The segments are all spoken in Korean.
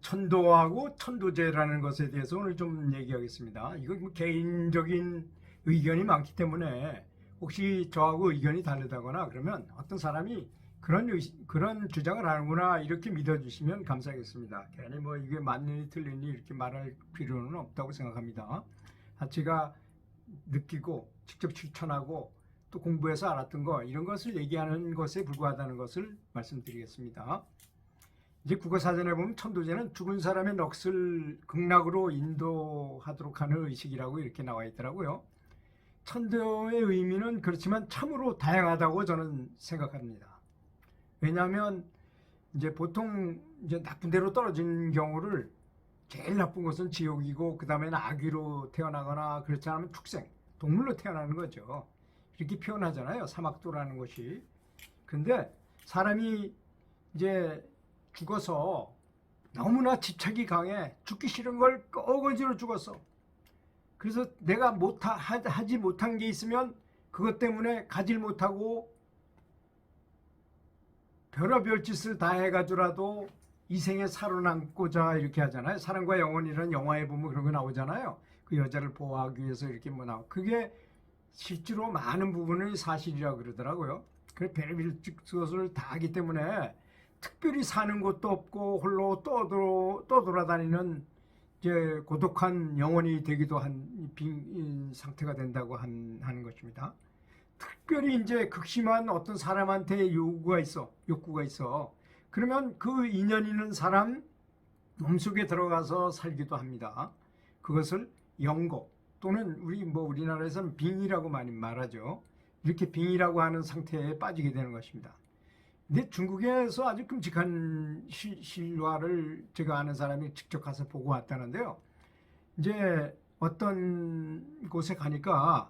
천도하고 천도제라는 것에 대해서 오늘 좀 얘기하겠습니다. 이거 뭐 개인적인 의견이 많기 때문에 혹시 저하고 의견이 다르다거나 그러면 어떤 사람이 그런 주장을 하는구나 이렇게 믿어주시면 감사하겠습니다. 괜히 뭐 이게 맞느니 틀리니 이렇게 말할 필요는 없다고 생각합니다. 제가 느끼고 직접 실천하고 또 공부해서 알았던 거 이런 것을 얘기하는 것에 불과하다는 것을 말씀드리겠습니다. 이제 국어사전에 보면 천도제는 죽은 사람의 넋을 극락으로 인도하도록 하는 의식이라고 이렇게 나와 있더라고요. 천도의 의미는 그렇지만 참으로 다양하다고 저는 생각합니다. 왜냐하면 이제 보통 이제 나쁜 데로 떨어진 경우를 제일 나쁜 것은 지옥이고 그 다음에는 악귀로 태어나거나 그렇지 않으면 축생, 동물로 태어나는 거죠. 이렇게 표현하잖아요. 사막도라는 것이. 근데 사람이 이제 죽어서 너무나 집착이 강해 죽기 싫은 걸 어거지로 죽었어. 그래서 내가 하지 못한 게 있으면 그것 때문에 가질 못하고 별의별 짓을 다 해가지고라도 이 생에 살아남고자 이렇게 하잖아요. 사랑과 영혼이라는 영화에 보면 그런 거 나오잖아요. 그 여자를 보호하기 위해서 이렇게 뭐 나오고 그게 실제로 많은 부분이 사실이라고 그러더라고요. 그 별의별 짓을 다 하기 때문에 특별히 사는 곳도 없고 홀로 떠돌아다니는 이제 고독한 영혼이 되기도 한 상태가 된다고 하는 것입니다. 특별히 이제 극심한 어떤 사람한테 욕구가 있어. 그러면 그 인연 있는 사람 몸속에 들어가서 살기도 합니다. 그것을 영고 또는 우리나라에서는 빙이라고 많이 말하죠. 이렇게 빙이라고 하는 상태에 빠지게 되는 것입니다. 근데 중국에서 아주 끔찍한 실화를 제가 아는 사람이 직접 가서 보고 왔다는데요. 이제 어떤 곳에 가니까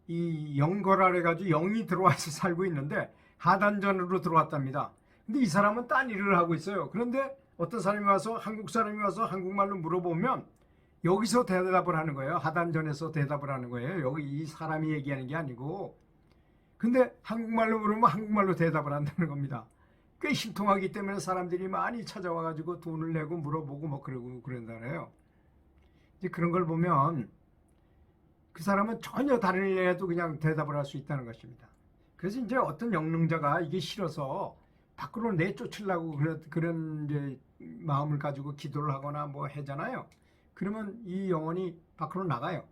이 영거라 해가지고 영이 들어와서 살고 있는데 하단전으로 들어왔답니다. 근데 이 사람은 딴 일을 하고 있어요. 그런데 어떤 사람이 와서 한국 사람이 와서 한국말로 물어보면 여기서 대답을 하는 거예요. 하단전에서 대답을 하는 거예요. 여기 이 사람이 얘기하는 게 아니고. 근데 한국말로 물으면 한국말로 대답을 한다는 겁니다. 꽤 신통하기 때문에 사람들이 많이 찾아와가지고 돈을 내고 물어보고 뭐 그러고 그런다네요. 이제 그런 걸 보면 그 사람은 전혀 다른 일 해도 그냥 대답을 할 수 있다는 것입니다. 그래서 이제 어떤 영능자가 이게 싫어서 밖으로 내쫓으려고 그런 이제 마음을 가지고 기도를 하거나 뭐 하잖아요. 그러면 이 영혼이 밖으로 나가요.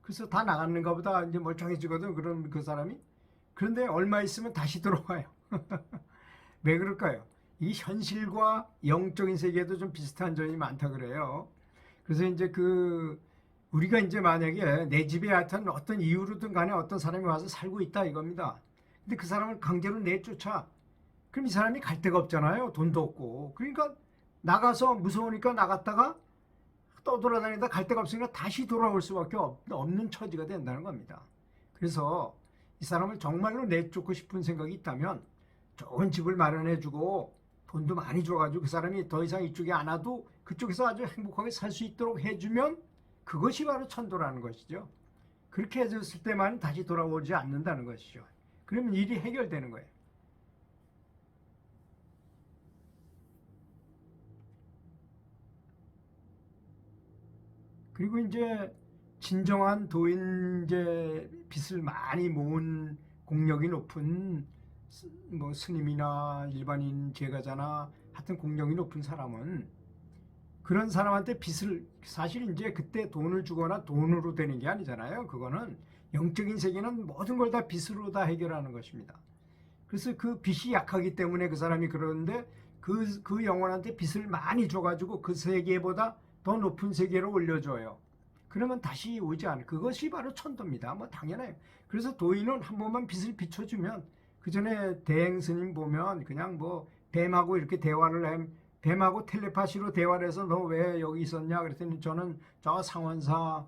그래서 다 나갔는가 보다 이제 멀쩡해지거든, 그런 그 사람이. 그런데 얼마 있으면 다시 들어와요. 왜 그럴까요? 이 현실과 영적인 세계에도 좀 비슷한 점이 많다 그래요. 그래서 이제 우리가 이제 만약에 내 집에 하여튼 어떤 이유로든 간에 어떤 사람이 와서 살고 있다 이겁니다. 근데 그 사람을 강제로 내쫓아. 그럼 이 사람이 갈 데가 없잖아요. 돈도 없고. 그러니까 나가서 무서우니까 나갔다가 떠돌아다니다 갈 데가 없으니까 다시 돌아올 수밖에 없는 처지가 된다는 겁니다. 그래서 이 사람을 정말로 내쫓고 싶은 생각이 있다면 좋은 집을 마련해주고 돈도 많이 줘가지고 그 사람이 더 이상 이쪽에 안 와도 그쪽에서 아주 행복하게 살 수 있도록 해주면 그것이 바로 천도라는 것이죠. 그렇게 해줬을 때만 다시 돌아오지 않는다는 것이죠. 그러면 일이 해결되는 거예요. 그리고 이제 진정한 도인, 이제 빚을 많이 모은 공력이 높은 뭐 스님이나 일반인 제가자나 하여튼 공력이 높은 사람은 그런 사람한테 빚을, 사실 이제 그때 돈을 주거나 돈으로 되는 게 아니잖아요. 그거는 영적인 세계는 모든 걸 다 빚으로 다 해결하는 것입니다. 그래서 그 빚이 약하기 때문에 그 사람이 그러는데 그 영혼한테 빚을 많이 줘가지고 그 세계보다 더 높은 세계로 올려줘요. 그러면 다시 오지 않아요. 그것이 바로 천도입니다. 뭐 당연해요. 그래서 도인은 한 번만 빚을 비춰주면, 그 전에 대행 스님 보면 그냥 뭐 뱀하고 이렇게 대화를 해, 뱀하고 텔레파시로 대화를 해서 너 왜 여기 있었냐 그랬더니 저는 저 상원사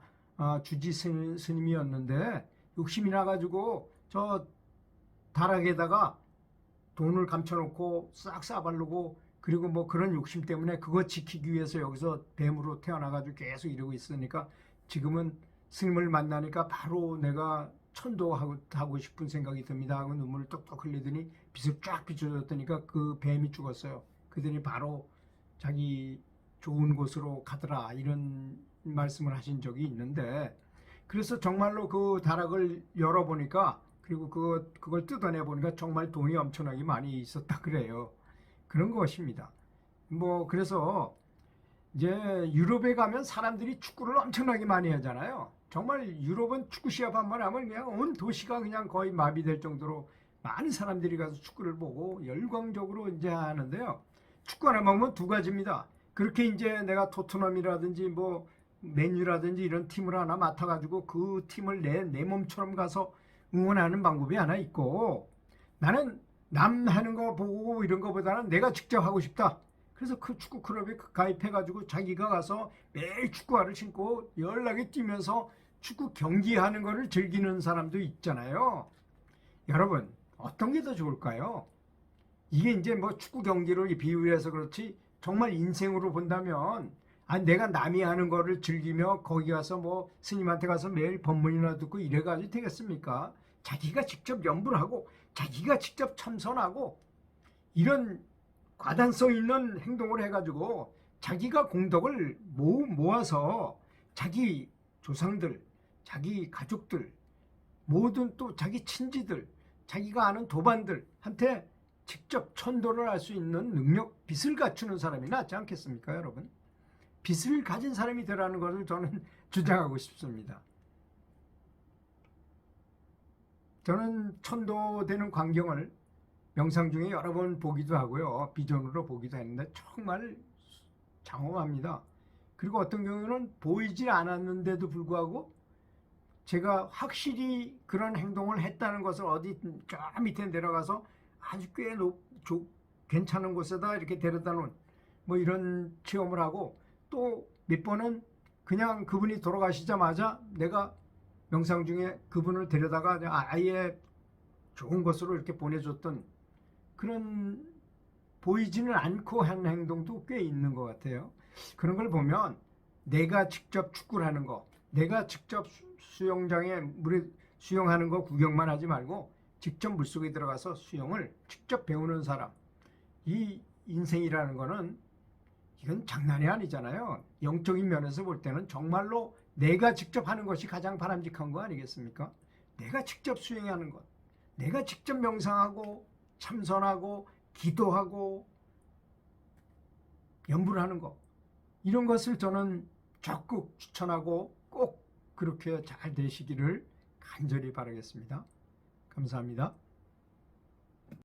주지 스님이었는데 욕심이 나가지고 저 다락에다가 돈을 감춰놓고 싹 싸바르고, 그리고 뭐 그런 욕심 때문에 그거 지키기 위해서 여기서 뱀으로 태어나가지고 계속 이러고 있으니까 지금은 스님을 만나니까 바로 내가 천도하고 싶은 생각이 듭니다 하고 눈물을 똑똑 흘리더니 빚을 쫙 비춰줬더니까 그 뱀이 죽었어요. 그더니 바로 자기 좋은 곳으로 가더라 이런 말씀을 하신 적이 있는데, 그래서 정말로 그 다락을 열어보니까, 그리고 그걸 뜯어내 보니까 정말 돈이 엄청나게 많이 있었다 그래요. 그런 것입니다. 뭐 그래서 이제 유럽에 가면 사람들이 축구를 엄청나게 많이 하잖아요. 정말 유럽은 축구 시합 한 번 하면 그냥 온 도시가 그냥 거의 마비될 정도로 많은 사람들이 가서 축구를 보고 열광적으로 이제 하는데요. 축구하는 방법은 두 가지입니다. 그렇게 이제 내가 토트넘이라든지 뭐 맨유라든지 이런 팀을 하나 맡아가지고 그 팀을 내 몸처럼 가서 응원하는 방법이 하나 있고, 나는 남 하는 거 보고 이런 거보다는 내가 직접 하고 싶다. 그래서 그 축구 클럽에 가입해가지고 자기가 가서 매일 축구화를 신고 연락에 뛰면서 축구 경기하는 거를 즐기는 사람도 있잖아요. 여러분, 어떤 게 더 좋을까요? 이게 이제 뭐 축구 경기를 비유해서 그렇지, 정말 인생으로 본다면, 내가 남이 하는 거를 즐기며 거기 가서 뭐 스님한테 가서 매일 법문이나 듣고 이래가지고 되겠습니까? 자기가 직접 연구를 하고 자기가 직접 참선하고 이런 과단성 있는 행동을 해가지고 자기가 공덕을 모아서 자기 조상들, 자기 가족들, 모든 또 자기 친지들, 자기가 아는 도반들한테 직접 천도를 할 수 있는 능력, 빚을 갖추는 사람이 낫지 않겠습니까, 여러분? 빚을 가진 사람이 되라는 것을 저는 주장하고 싶습니다. 저는 천도되는 광경을 명상 중에 여러 번 보기도 하고요. 비전으로 보기도 했는데 정말 장엄합니다. 그리고 어떤 경우는 보이지 않았는데도 불구하고 제가 확실히 그런 행동을 했다는 것을 어디 저 밑에 내려가서 아주 꽤 괜찮은 곳에다 이렇게 데려다 놓은 뭐 이런 체험을 하고, 또 몇 번은 그냥 그분이 돌아가시자마자 내가 명상 중에 그분을 데려다가 아예 좋은 곳으로 이렇게 보내줬던 그런 보이지는 않고 한 행동도 꽤 있는 것 같아요. 그런 걸 보면 내가 직접 축구를 하는 거, 내가 직접 수영장에 물에 수영하는 거 구경만 하지 말고 직접 물속에 들어가서 수영을 직접 배우는 사람, 이 인생이라는 거는 이건 장난이 아니잖아요. 영적인 면에서 볼 때는 정말로 내가 직접 하는 것이 가장 바람직한 거 아니겠습니까? 내가 직접 수행하는 것, 내가 직접 명상하고 참선하고 기도하고 연부를 하는 것, 이런 것을 저는 적극 추천하고 꼭 그렇게 잘 되시기를 간절히 바라겠습니다. 감사합니다.